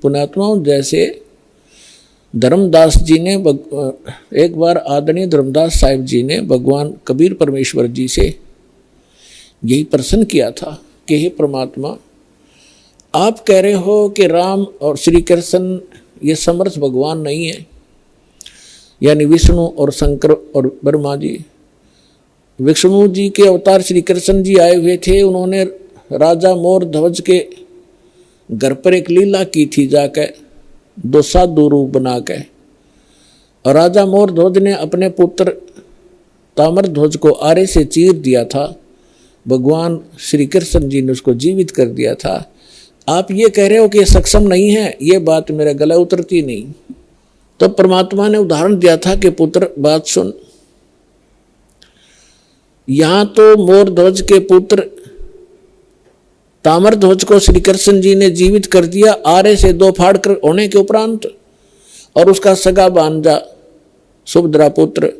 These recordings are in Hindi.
पुण्यात्माओं, जैसे धर्मदास जी ने एक बार आदरणीय धर्मदास साहिब जी ने भगवान कबीर परमेश्वर जी से यही प्रश्न किया था कि हे परमात्मा, आप कह रहे हो कि राम और श्री कृष्ण ये समर्थ भगवान नहीं है, यानी विष्णु और शंकर और ब्रह्मा जी। विष्णु जी के अवतार श्री कृष्ण जी आए हुए थे, उन्होंने राजा मोर ध्वज के घर पर एक लीला की थी, जाकर दो साधु रूप बना के, और राजा मोर ध्वज ने अपने पुत्र ताम्र ध्वज को आरे से चीर दिया था, भगवान श्री कृष्ण जी ने उसको जीवित कर दिया था। आप ये कह रहे हो कि ये सक्षम नहीं है, ये बात मेरे गले उतरती नहीं। तो परमात्मा ने उदाहरण दिया था कि पुत्र बात सुन, यहां तो मोर ध्वज के पुत्र ताम्र ध्वज को श्री कृष्ण जी ने जीवित कर दिया आरे से दो फाड़ कर होने के उपरांत, और उसका सगा भांजा सुभद्रा पुत्र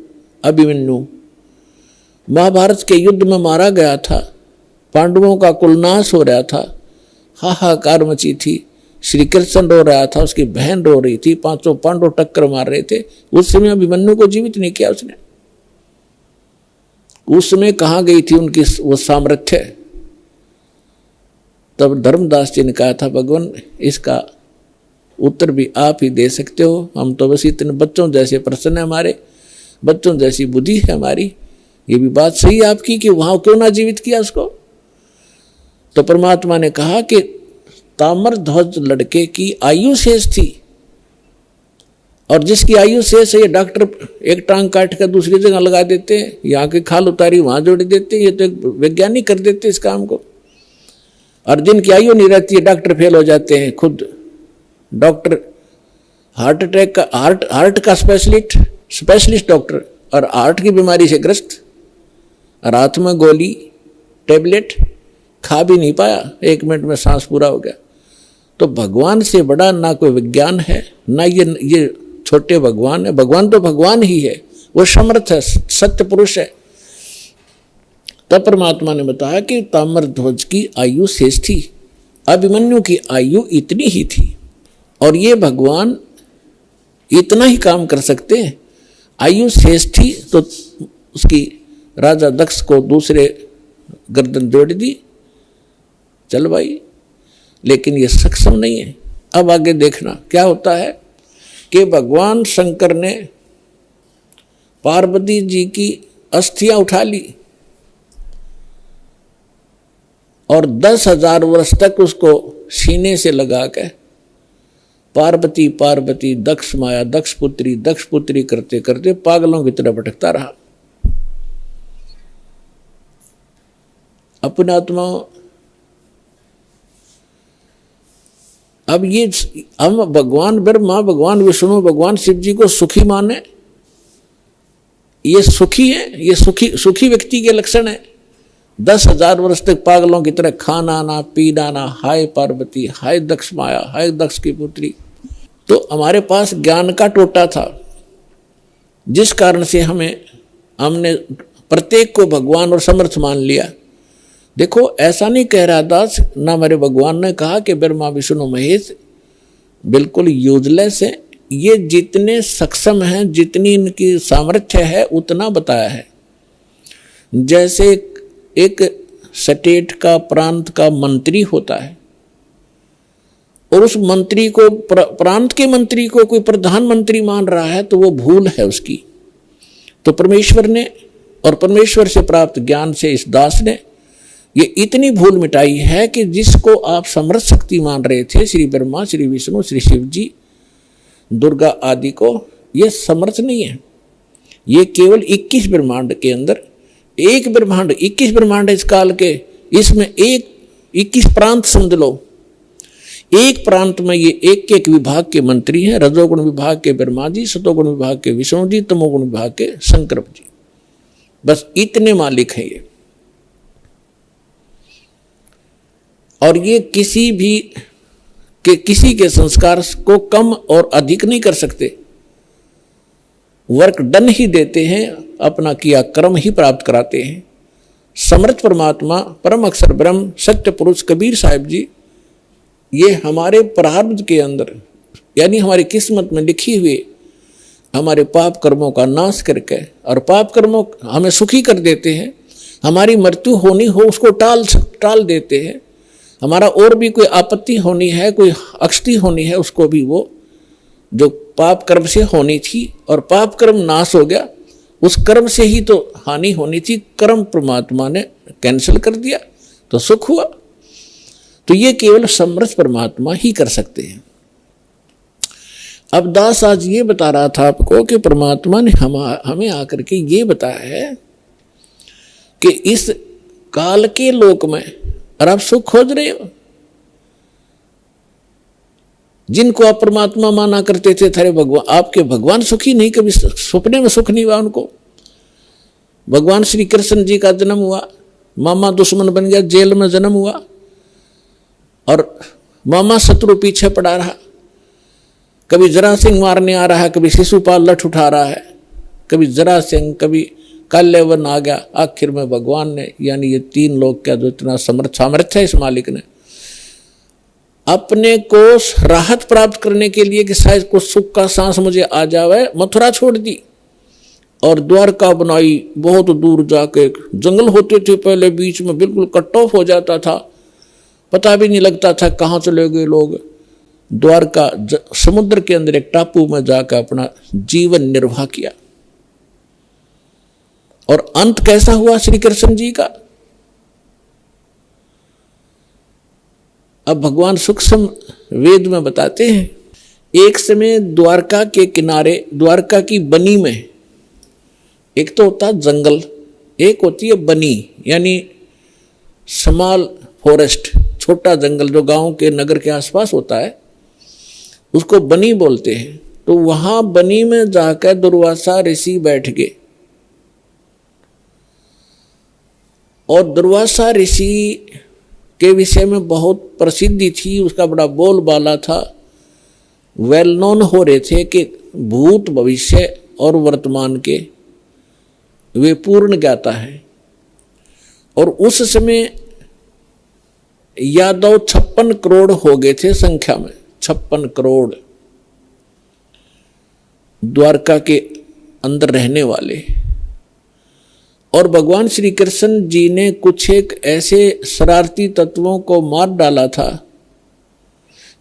अभिमन्यु महाभारत के युद्ध में मारा गया था। पांडवों का कुलनाश हो रहा था, हाहाकार मची थी। श्री कृष्ण रो रहा था, उसकी बहन रो रही थी, पांचों पांडव टक्कर मार रहे थे। उस समय अभिमन्यु को जीवित नहीं किया उसने। उस समय कहाँ गई थी उनकी वो सामर्थ्य? तब धर्मदास जी ने कहा था, भगवान इसका उत्तर भी आप ही दे सकते हो, हम तो बस इतने बच्चों जैसे प्रश्न है हमारे, बच्चों जैसी बुद्धि है हमारी। ये भी बात सही है आपकी कि वहां क्यों ना जीवित किया उसको। तो परमात्मा ने कहा कि ताम्र ध्वज लड़के की आयु शेष थी, और जिसकी आयु शेष है, ये डॉक्टर एक टांग काट कर दूसरी जगह लगा देते हैं, यहाँ की खाल उतारी वहां जोड़ देते हैं, ये तो एक वैज्ञानिक कर देते हैं इस काम को। और जिनकी आयु नहीं रहती है, डॉक्टर फेल हो जाते हैं। खुद डॉक्टर हार्ट अटैक का हार्ट का स्पेशलिस्ट डॉक्टर, और हार्ट की बीमारी से ग्रस्त, रात में गोली टेबलेट खा भी नहीं पाया, 1 मिनट में सांस पूरा हो गया। तो भगवान से बड़ा ना कोई विज्ञान है, ना ये छोटे भगवान है। भगवान तो भगवान ही है, वो समर्थ है, सत्य पुरुष है। तब परमात्मा ने बताया कि ताम्र ध्वज की आयु शेष थी, अभिमन्यु की आयु इतनी ही थी, और ये भगवान इतना ही काम कर सकते हैं। आयु शेष थी तो उसकी राजा दक्ष को दूसरे गर्दन जोड़ दी, चल भाई, लेकिन ये सक्षम नहीं है। अब आगे देखना क्या होता है कि भगवान शंकर ने पार्वती जी की अस्थियां उठा ली और 10,000 वर्ष तक उसको सीने से लगा के पार्वती पार्वती दक्ष माया दक्ष पुत्री करते करते पागलों की तरह भटकता रहा। अपने आत्मा अब ये हम भगवान ब्रह्मा, भगवान विष्णु, भगवान शिव जी को सुखी माने, ये सुखी है, ये सुखी व्यक्ति के लक्षण है। 10,000 वर्ष तक पागलों की तरह खाना ना पीना ना, हाय पार्वती, हाय दक्ष माया, हाय दक्ष की पुत्री। तो हमारे पास ज्ञान का टोटा था, जिस कारण से हमने प्रत्येक को भगवान और समर्थ मान लिया। देखो, ऐसा नहीं कह रहा दास, ना मेरे भगवान ने कहा कि ब्रह्मा विष्णु महेश बिल्कुल यूजलेस है। ये जितने सक्षम हैं, जितनी इनकी सामर्थ्य है, उतना बताया है। जैसे एक स्टेट का, प्रांत का मंत्री होता है, और उस मंत्री को, प्रांत के मंत्री को कोई प्रधानमंत्री मान रहा है, तो वो भूल है उसकी। तो परमेश्वर ने और परमेश्वर से प्राप्त ज्ञान से इस दास ने ये इतनी भूल मिटाई है कि जिसको आप समर्थ शक्ति मान रहे थे, श्री ब्रह्मा, श्री विष्णु, श्री शिव जी, दुर्गा आदि को, ये समर्थ नहीं है। ये केवल 21 ब्रह्मांड के अंदर एक ब्रह्मांड, 21 ब्रह्मांड इस काल के, इसमें 21 प्रांत समझ लो। एक प्रांत में ये एक विभाग के मंत्री हैं। रजोगुण विभाग के ब्रह्मा जी, सतोगुण विभाग के विष्णु जी, तमोगुण विभाग के शंकर जी। बस इतने मालिक हैं ये। और ये किसी के संस्कार को कम और अधिक नहीं कर सकते, वर्क डन ही देते हैं, अपना किया कर्म ही प्राप्त कराते हैं। समर्थ परमात्मा, परम अक्षर ब्रह्म, सत्य पुरुष कबीर साहिब जी ये हमारे प्रारब्ध के अंदर यानी हमारी किस्मत में लिखी हुई हमारे पाप कर्मों का नाश करके, और पाप कर्मों हमें सुखी कर देते हैं। हमारी मृत्यु होनी हो उसको टाल देते हैं। हमारा और भी कोई आपत्ति होनी है, कोई अक्षति होनी है, उसको भी वो जो पाप कर्म से होनी थी और पाप कर्म नाश हो गया, उस कर्म से ही तो हानि होनी थी, कर्म परमात्मा ने कैंसिल कर दिया तो सुख हुआ। तो ये केवल समर्थ परमात्मा ही कर सकते हैं। अब दास आज ये बता रहा था आपको कि परमात्मा ने हमें आकर के ये बताया है कि इस काल के लोक में और आप सुख खोज रहे हो, जिनको आप परमात्मा माना करते थे, थारे भगवान आपके भगवान सुखी नहीं, कभी सपने में सुख नहीं हुआ उनको। भगवान श्री कृष्ण जी का जन्म हुआ, मामा दुश्मन बन गया, जेल में जन्म हुआ और मामा शत्रु पीछे पड़ा रहा। कभी जरासिंह मारने आ रहा है, कभी शिशुपाल लठ उठा रहा है, कभी जरासिंह, कभी काल्यवन आ गया। आखिर में भगवान ने यानी ये तीन लोग का जो इतना सामर्थ्य है इस मालिक ने अपने को राहत प्राप्त करने के लिए कि शायद कुछ सुख का सांस मुझे आ जावे, मथुरा छोड़ दी और द्वारका बनाई। बहुत दूर जाके जंगल होते थे पहले, बीच में बिल्कुल कट ऑफ हो जाता था, पता भी नहीं लगता था कहाँ चले गए लोग। द्वारका समुद्र के अंदर एक टापू में जाकर अपना जीवन निर्वाह किया। और अंत कैसा हुआ श्री कृष्ण जी का? अब भगवान सूक्ष्म वेद में बताते हैं, एक समय द्वारका के किनारे, द्वारका की बनी में, एक तो होता जंगल, एक होती है बनी यानी स्मॉल फॉरेस्ट, छोटा जंगल जो गांव के नगर के आसपास होता है, उसको बनी बोलते हैं। तो वहां बनी में जाकर दुर्वासा ऋषि बैठ गए और दुर्वासा ऋषि के विषय में बहुत प्रसिद्धि थी, उसका बड़ा बोलबाला था, वेल नोन हो रहे थे कि भूत भविष्य और वर्तमान के वे पूर्ण ज्ञाता है। और उस समय यादव 56 करोड़ हो गए थे संख्या में, 56 करोड़ द्वारका के अंदर रहने वाले। और भगवान श्री कृष्ण जी ने कुछ एक ऐसे शरारती तत्वों को मार डाला था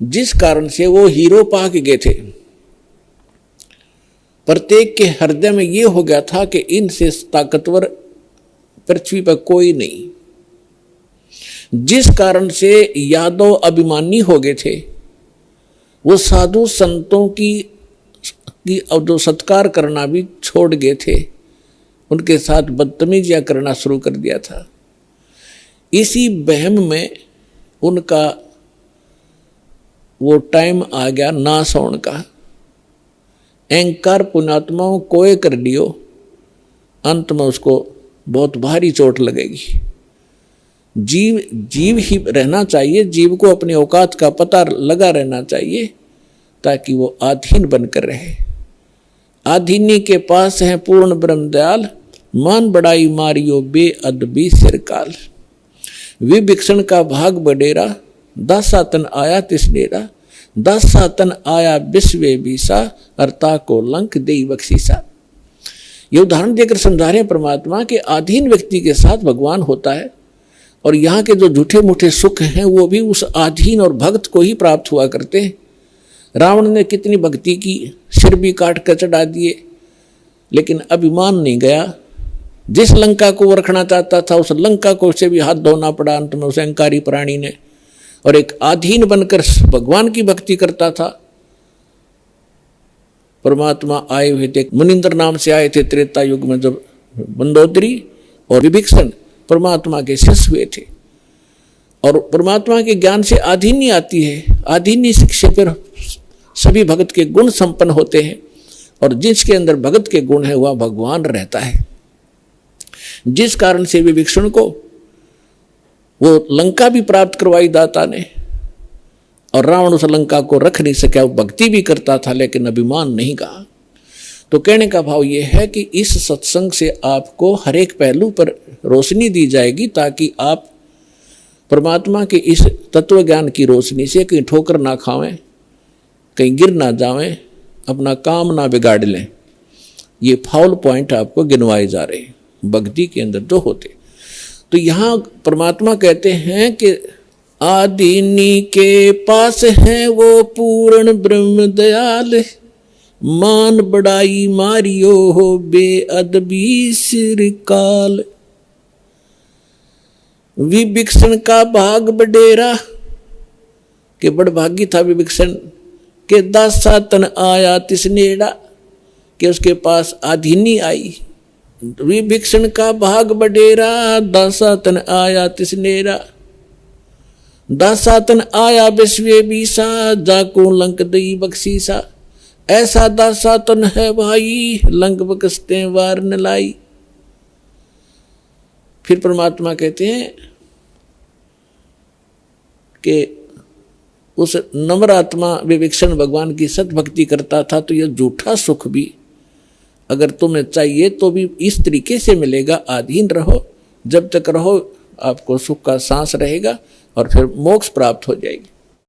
जिस कारण से वो हीरो पाक गए थे। प्रत्येक के हृदय में ये हो गया था कि इनसे ताकतवर पृथ्वी पर कोई नहीं, जिस कारण से यादव अभिमानी हो गए थे। वो साधु संतों की जो सत्कार करना भी छोड़ गए थे, उनके साथ बदतमीजियां करना शुरू कर दिया था। इसी बहम में उनका वो टाइम आ गया नाश होने का। अहंकार पुण्यात्माओं कोय कर लियो, अंत में उसको बहुत भारी चोट लगेगी। जीव ही रहना चाहिए, जीव को अपनी औकात का पता लगा रहना चाहिए ताकि वो आधीन बनकर रहे। आधीनी के पास है पूर्ण ब्रह्म दयाल, मान बड़ाई मारियो बेअदबी सिरकाल। विभिक्षण का भाग बडेरा, दासातन आया तिसडेरा, दासातन आया विश्वे बीसा, अर्ता को लंक दे बख्शीसा। ये उदाहरण देकर समझा रहे हैं परमात्मा के अधीन व्यक्ति के साथ भगवान होता है, और यहाँ के जो झूठे मूठे सुख हैं वो भी उस अधीन और भक्त को ही प्राप्त हुआ करते हैं। रावण ने कितनी भक्ति की, सिर भी काट कर चढ़ा दिए, लेकिन अभिमान नहीं गया। जिस लंका को वो रखना चाहता था उस लंका को उसे भी हाथ धोना पड़ा अंत में उस अहंकारी प्राणी ने, और एक अधीन बनकर भगवान की भक्ति करता था। परमात्मा आए हुए थे, मुनिंद्र नाम से आए थे त्रेता युग में, जब मंदोदरी और विभीषण परमात्मा के शिष्य हुए थे। और परमात्मा के ज्ञान से आधीनी आती है, आधीनी शिक्षा पर सभी भगत के गुण संपन्न होते हैं, और जिसके अंदर भगत के गुण है वह भगवान रहता है। जिस कारण से विभीषण को वो लंका भी प्राप्त करवाई दाता ने, और रावण उस लंका को रख नहीं सका। वो भक्ति भी करता था लेकिन अभिमान नहीं कहा। तो कहने का भाव ये है कि इस सत्संग से आपको हर एक पहलू पर रोशनी दी जाएगी ताकि आप परमात्मा के इस तत्व ज्ञान की रोशनी से कहीं ठोकर ना खावें, कहीं गिर ना जावें, अपना काम ना बिगाड़ लें। ये फाउल पॉइंट आपको गिनवाए जा रहे हैं भक्ति के अंदर जो होते। तो यहाँ परमात्मा कहते हैं कि आदिनी के पास है वो पूर्ण ब्रह्म दयाल, मान बड़ाई मारियो हो बेअदबी सिर काल। विभीषण का भाग बडेरा, के बड़ भागी था विभीषण, के दासा तन आया तिसनेड़ा, कि उसके पास आधीनी आई। विभीषण का भाग बडेरा, दासा तन आया तिसनेड़ा, दासा तन आया विश्वे बीसा, जाको लंक दई बख्शीसा। ऐसा दासा तन है भाई, लंक बकसते वार न लाई। फिर परमात्मा कहते हैं कि उस नम्र आत्मा विभीषण भगवान की सतभक्ति करता था, तो यह झूठा सुख भी अगर तुम्हें चाहिए तो भी इस तरीके से मिलेगा। अधीन रहो, जब तक रहो आपको सुख का सांस रहेगा और फिर मोक्ष प्राप्त हो जाएगी।